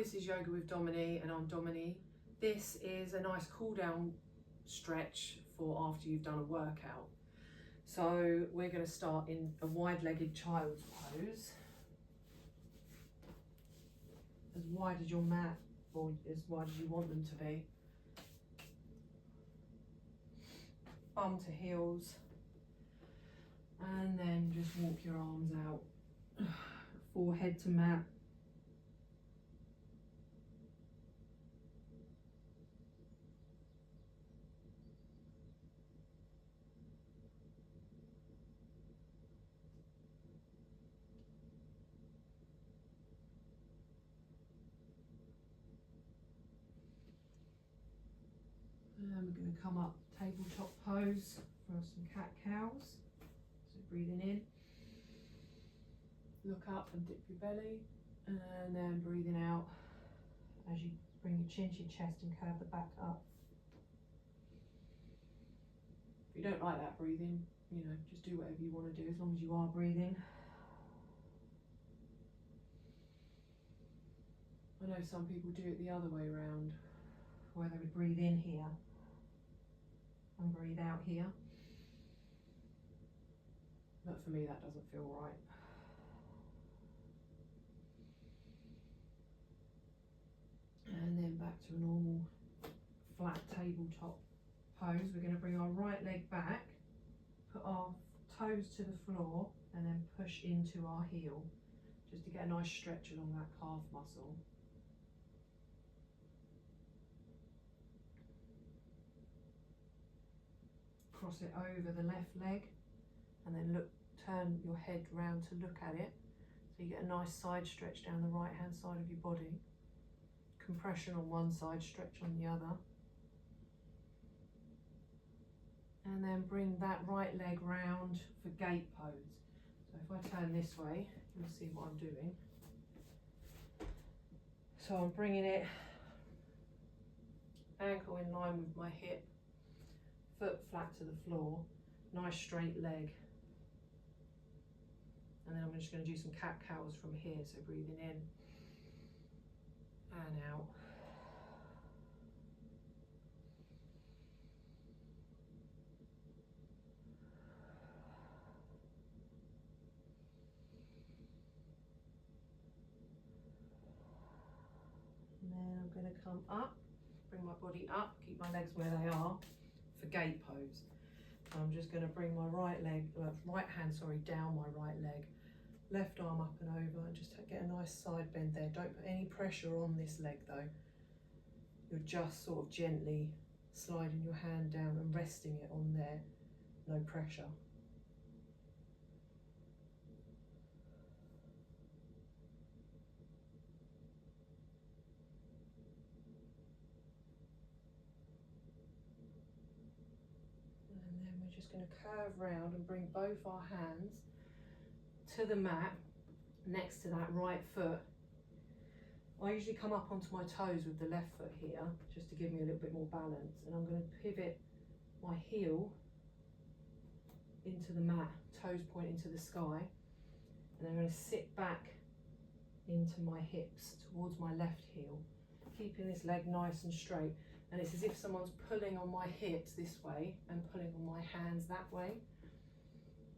this is Yoga with Domini and I'm Domini. This is a nice cool down stretch for after you've done a workout. So we're going to start in a wide-legged child's pose. As wide as your mat, or as wide as you want them to be. Bum to heels. And then just walk your arms out. Forehead to mat. And we're going to come up tabletop pose for some cat-cows. So breathing in, look up and dip your belly, and then breathing out as you bring your chin to your chest and curve the back up. If you don't like that breathing, you know, just do whatever you want to do as long as you are breathing. I know some people do it the other way around, where they would breathe in here and breathe out here. But for me, that doesn't feel right. And then back to a normal flat tabletop pose. We're going to bring our right leg back, put our toes to the floor, and then push into our heel, just to get a nice stretch along that calf muscle. Cross it over the left leg, and then turn your head round to look at it. So you get a nice side stretch down the right hand side of your body. Compression on one side, stretch on the other. And then bring that right leg round for gate pose. So if I turn this way, you'll see what I'm doing. So I'm bringing it ankle in line with my hip, foot flat to the floor, nice straight leg. And then I'm just going to do some cat-cows from here, so breathing in and out. And then I'm going to come up, bring my body up, keep my legs where they are for gate pose. So I'm just going to bring my right hand down my right leg, left arm up and over, and just get a nice side bend there. Don't put any pressure on this leg though. You're just sort of gently sliding your hand down and resting it on there, no pressure. And then we're just going to curve round and bring both our hands to the mat next to that right foot. I usually come up onto my toes with the left foot here, just to give me a little bit more balance. And I'm going to pivot my heel into the mat, toes pointing to the sky. And I'm going to sit back into my hips towards my left heel, keeping this leg nice and straight. And it's as if someone's pulling on my hips this way and pulling on my hands that way.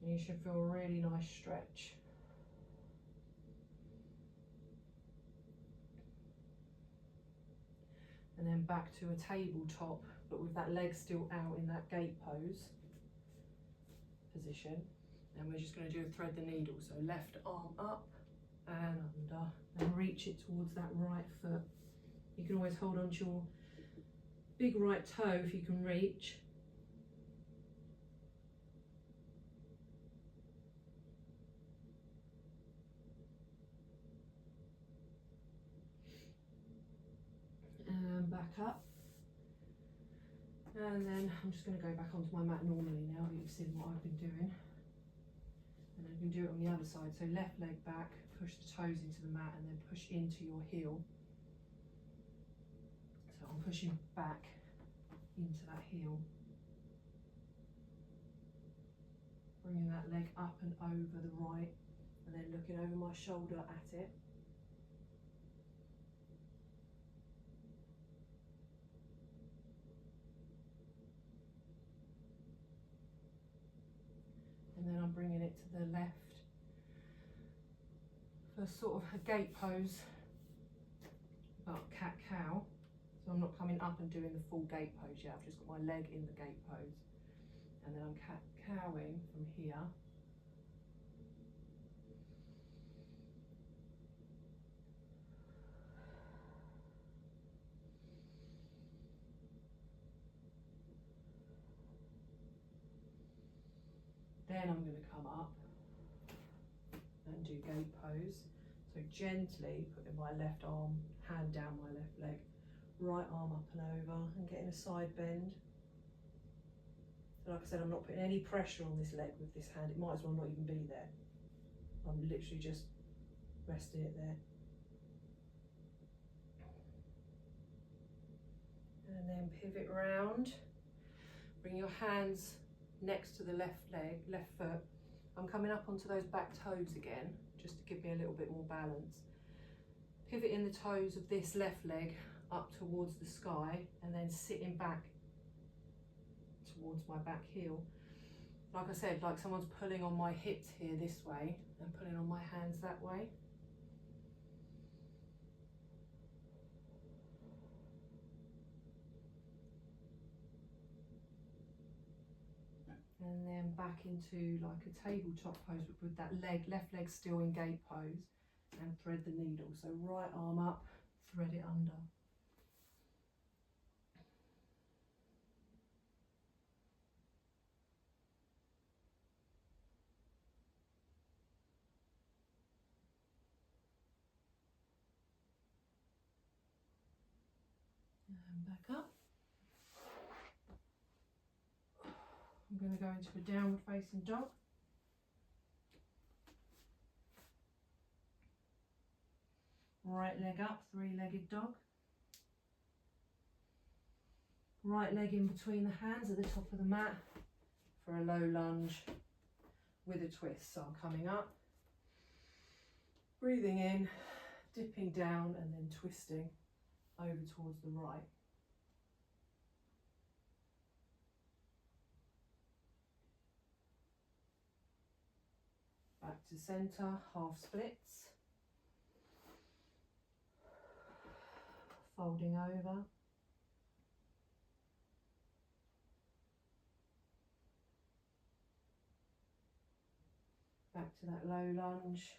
And you should feel a really nice stretch. And then back to a tabletop, but with that leg still out in that gate pose position. And we're just going to do a thread the needle. So left arm up and under, and reach it towards that right foot. You can always hold on to your big right toe if you can reach. And back up. And then I'm just going to go back onto my mat normally now that you've seen what I've been doing. And I can do it on the other side. So left leg back, push the toes into the mat and then push into your heel. So I'm pushing back into that heel. Bringing that leg up and over the right and then looking over my shoulder at it. I'm bringing it to the left for sort of a gate pose, but cat-cow. So I'm not coming up and doing the full gate pose yet, I've just got my leg in the gate pose. And then I'm cat-cowing from here. Then I'm going to come up and do gate pose. So gently putting my left arm, hand down my left leg, right arm up and over, and getting a side bend. So like I said, I'm not putting any pressure on this leg with this hand. It might as well not even be there. I'm literally just resting it there. And then pivot round. Bring your hands next to the left leg, left foot. I'm coming up onto those back toes again, just to give me a little bit more balance. Pivoting the toes of this left leg up towards the sky, and then sitting back towards my back heel. Like I said, like someone's pulling on my hips here this way, and pulling on my hands that way. And then back into like a tabletop pose with that leg, left leg still in gate pose, and thread the needle. So right arm up, thread it under. And back up. I'm going to go into a downward facing dog. Right leg up, three-legged dog. Right leg in between the hands at the top of the mat for a low lunge with a twist. So I'm coming up, breathing in, dipping down, and then twisting over towards the right. Back to centre, half splits. Folding over. Back to that low lunge.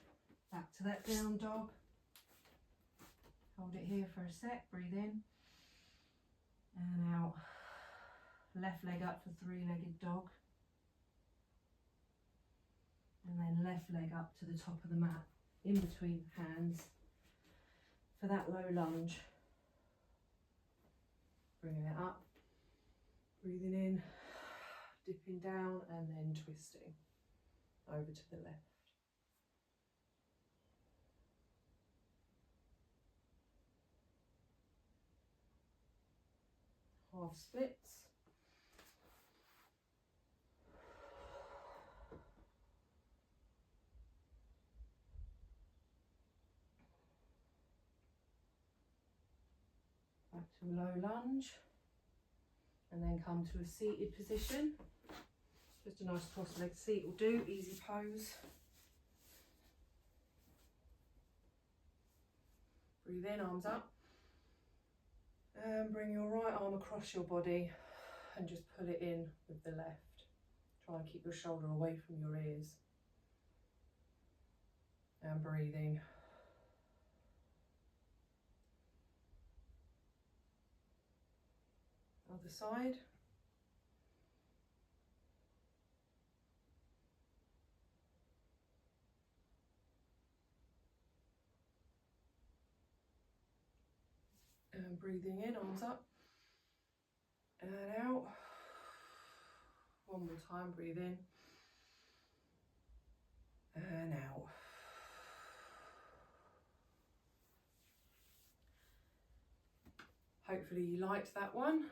Back to that down dog. Hold it here for a sec, breathe in and out. Left leg up for three-legged dog. And then left leg up to the top of the mat, in between hands for that low lunge. Bringing it up, breathing in, dipping down, and then twisting over to the left. Half splits. Back to a low lunge, and then come to a seated position. Just a nice cross-legged seat will do, easy pose. Breathe in, arms up, and bring your right arm across your body and just pull it in with the left. Try and keep your shoulder away from your ears. And breathing. Other side. And breathing in, arms up and out. One more time, breathe in and out. Hopefully you liked that one.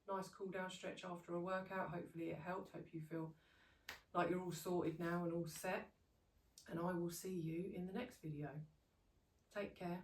Nice cool down stretch after a workout. Hopefully it helped. Hope you feel like you're all sorted now and all set. And I will see you in the next video. Take care.